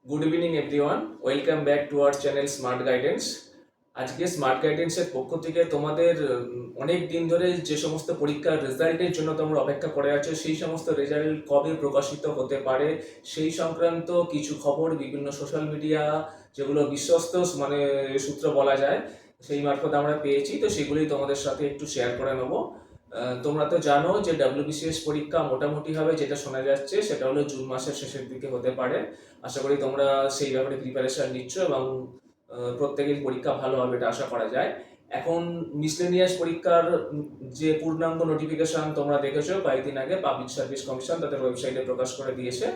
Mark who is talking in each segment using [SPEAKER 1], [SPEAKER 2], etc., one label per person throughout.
[SPEAKER 1] Good evening everyone, welcome back to our channel smart guidance. আজকে smart গাইডেন্সের পক্ষ থেকে তোমাদের অনেক দিন ধরে যে সমস্ত পরীক্ষার রেজাল্টের জন্য তোমরা অপেক্ষা করে আছো, সেই সমস্ত রেজাল্ট কবে প্রকাশিত হতে পারে সেই সংক্রান্ত কিছু খবর বিভিন্ন সোশ্যাল মিডিয়া, যেগুলো বিশ্বস্ত সূত্র বলা যায়, সেই মারফত আমরা পেয়েছি। তো সেগুলোই তোমাদের সাথে একটু শেয়ার করে নেবো। তোমরা তো জানো যে WBCS পরীক্ষা মোটামুটি ভাবে যেটা শোনা যাচ্ছে সেটা হলো জুন মাসের শেষের দিকে হতে পারে। আশা করি তোমরা সেই ব্যাপারে প্রিপারেশন নিচ্ছ এবং প্রত্যেকেরই পরীক্ষা ভালো হবে এটা আশা করা যায়। এখন মিসলেনিয়াস পরীক্ষার যে পূর্ণাঙ্গ নোটিফিকেশন তোমরা দেখেছো কয়েকদিন আগে, পাবলিক সার্ভিস কমিশন তাদের ওয়েবসাইটে প্রকাশ করে দিয়েছে।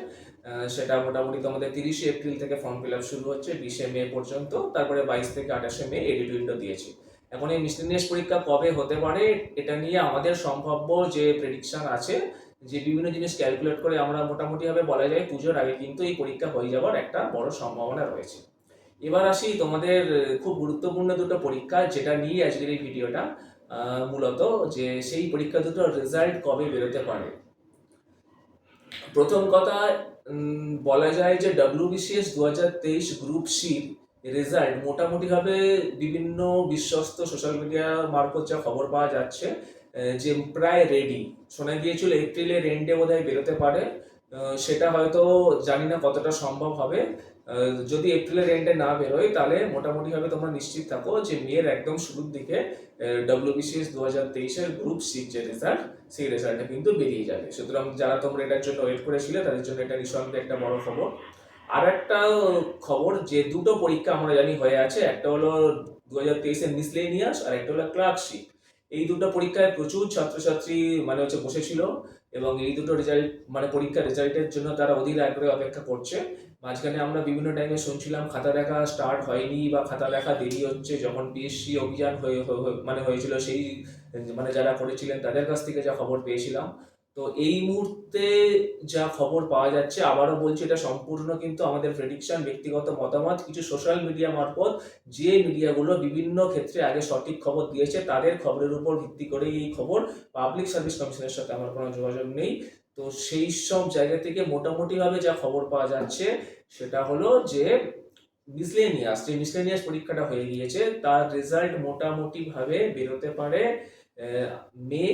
[SPEAKER 1] সেটা মোটামুটি তোমাদের 30শে এপ্রিল থেকে ফর্ম ফিল আপ শুরু হচ্ছে 20শে মে পর্যন্ত, তারপরে 22 থেকে 28শে মে এডিট উইন্ডো দিয়েছে। এখন এই মিসলেনিয়াস পরীক্ষা কবে হতে পারে এটা নিয়ে আমাদের সম্ভাব্য যে প্রেডিকশন আছে, যে বিভিন্ন জিনিস ক্যালকুলেট করে আমরা মোটামুটি ভাবে বলা যায় পুজোর আগে কিন্তু এই পরীক্ষা হয়ে যাওয়ার একটা বড় সম্ভাবনা রয়েছে। এবার আসি তোমাদের খুব গুরুত্বপূর্ণ দুটো পরীক্ষা যেটা নিয়ে আজকের এই ভিডিওটা, মূলত যে সেই পরীক্ষা দুটোর রেজাল্ট কবে বেরোতে পারে। প্রথম কথা, বলা যায় যে WBCS 2023 গ্রুপ সি রেজাল্ট মোটামুটি ভাবে বিভিন্ন বিশ্বস্ত সোশ্যাল মিডিয়া মারফত যা খবর পাওয়া যাচ্ছে যে প্রায় রেডি। শোনা গিয়েছিল এপ্রিলের এন্ডে বোধহয় বেরোতে পারে, সেটা হয়তো জানি না কতটা সম্ভব হবে। যদি এপ্রিলের এন্ডে না বেরোয় তাহলে মোটামুটি ভাবে তোমরা নিশ্চিত থাকো যে মেয়ের একদম শুরুর দিকে WBCS 2023 গ্রুপ সি যে রেজাল্ট, সেই রেজাল্টটা কিন্তু বেরিয়ে যাবে। সুতরাং যারা তোমরা এটার জন্য ওয়েট করেছিলে তাদের জন্য এটা নিঃসন্দেহে একটা বড় খবর। আর একটা খবর, যে দুটো পরীক্ষা আমরা জানি হয়ে আছে, একটা হলো 2023 মিসলেনিয়াস আর একটা হলো ক্লার্কশিপ। এই দুটো পরীক্ষায় প্রচুর ছাত্রছাত্রী বসেছিল এবং এই দুটো রেজাল্ট পরীক্ষার রেজাল্টের জন্য তারা অধীর আগ্রহে অপেক্ষা করছে। মাঝখানে আমরা বিভিন্ন টাইমে শুনছিলাম খাতা দেখা স্টার্ট হয়নি বা খাতা দেখা দেরি হচ্ছে। যখন পিএসসি অভিযান হয়েছিল, সেই যারা করেছিলেন তাদের কাছ থেকে যা খবর পেয়েছিলাম। তো এই মুহূর্তে যা খবর পাওয়া যাচ্ছে, আবারও বলছি এটা সম্পূর্ণ কিন্তু আমাদের প্রেডিকশন, ব্যক্তিগত মতামত, কিছু সোশ্যাল মিডিয়া মারফত যে মিডিয়াগুলো বিভিন্ন ক্ষেত্রে আগে সঠিক খবর দিয়েছে তাদের খবরের উপর ভিত্তি করে এই খবর। পাবলিক সার্ভিস কমিশনের সাথে আমার কোনো যোগাযোগ নেই। তো সেই সব জায়গা থেকে মোটামুটি ভাবে যা খবর পাওয়া যাচ্ছে সেটা হলো যে মিসলেনিয়াস পরীক্ষাটা হয়ে গিয়েছে, তার রেজাল্ট মোটামুটি ভাবে বেরোতে পারে মে,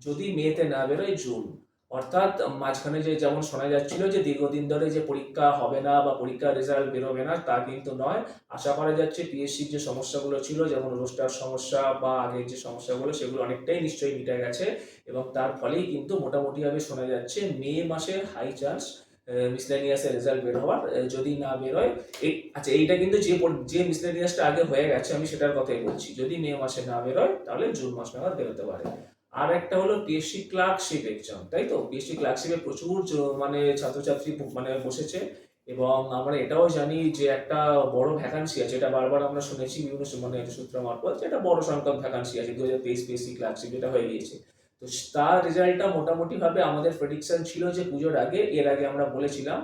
[SPEAKER 1] যদি মেতে না বেরোয় জুন। অর্থাৎ মাঝখানে যেমন শোনা যাচ্ছিল যে দীর্ঘদিন ধরে যে পরীক্ষা হবে না বা পরীক্ষার রেজাল্ট বেরোবে না, তা কিন্তু নয়। আশা করা যাচ্ছে পিএসসির যে সমস্যাগুলো ছিল, যেমন রোস্টার সমস্যা বা আগের যে সমস্যাগুলো, সেগুলো অনেকটাই নিশ্চয়ই মিটে গেছে এবং তার ফলেই কিন্তু মোটামুটিভাবে শোনা যাচ্ছে মে মাসে হাই চান্স মিসলেনিয়াসের রেজাল্ট বের হওয়ার। যদি না বেরোয়, আচ্ছা এইটা কিন্তু যে মিসলেনিয়াসটা আগে হয়ে গেছে আমি সেটার কথাই বলছি, যদি মে মাসে না বেরোয় তাহলে জুন মাস নাগাদ বেরোতে পারে। আর একটা হলো পিএসসি ক্লার্কশিপ এক্সাম, তাই তো? পিএসসি ক্লার্কশিপে প্রচুর ছাত্রছাত্রী বসেছে এবং আমরা এটাও জানি যে একটা বড় ভ্যাকান্সি আছে, এটা বারবার আমরা শুনেছি বিভিন্ন সূত্র মারফত, যে একটা বড় সংখ্যক ভ্যাকান্সি আছে 2023 পিএসসি ক্লার্কশিপ যেটা হয়ে গিয়েছে। তো তার রেজাল্টটা মোটামুটি ভাবে আমাদের প্রেডিকশন ছিল যে পুজোর আগে, এর আগে আমরা বলেছিলাম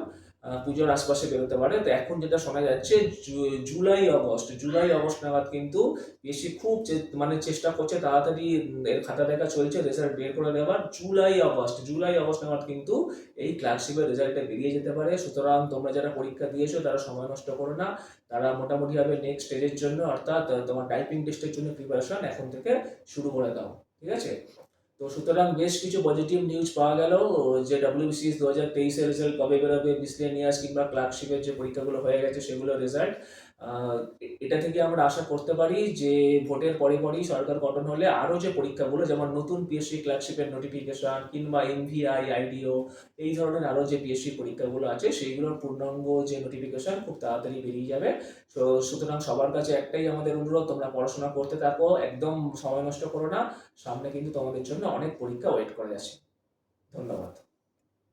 [SPEAKER 1] পুজোর আশপাশে বেরোতে পারে। তো এখন যেটা শোনা যাচ্ছে জুলাই আগস্ট নাগাদ কিন্তু বেশি খুব চেষ্টা করছে তাড়াতাড়ি, এর খাতা দেখা চলছে রেজাল্ট বের করে দেওয়ার। জুলাই আগস্ট নাগাদ কিন্তু এই ক্লার্কশিপের রেজাল্টটা বেরিয়ে যেতে পারে। সুতরাং তোমরা যারা পরীক্ষা দিয়েছো তারা সময় নষ্ট করো না, তারা মোটামুটি ভাবে নেক্সট স্টেজের জন্য, অর্থাৎ তোমার টাইপিং টেস্টের জন্য প্রিপারেশন এখন থেকে শুরু করে দাও, ঠিক আছে? তো সুতরাং বেশ কিছু পজিটিভ নিউজ পাওয়া গেল যে WBCS 2023 রেজাল্ট কবে বেরোবে, মিসলেনিয়াস কিংবা ক্লার্কশিপের যে পরীক্ষাগুলো হয়ে গেছে সেগুলোর রেজাল্ট। এটা থেকে আমরা আশা করতে পারি যে ভোটের পরেই সরকার গঠন হলে আরও যে পরীক্ষাগুলো, যেমন নতুন পিএসসি ক্লার্কশিপের নোটিফিকেশন কিংবা এমভিআই, আইডিও, এই ধরনের আরও যে পিএসসি পরীক্ষাগুলো আছে সেইগুলোর পূর্ণাঙ্গ যে নোটিফিকেশন খুব তাড়াতাড়ি বেরিয়ে যাবে। তো সুতরাং সবার কাছে একটাই আমাদের অনুরোধ, তোমরা পড়াশোনা করতে থাকো, একদম সময় নষ্ট করো না। সামনে কিন্তু তোমাদের জন্য অনেক পরীক্ষা ওয়েট করে আছে। ধন্যবাদ।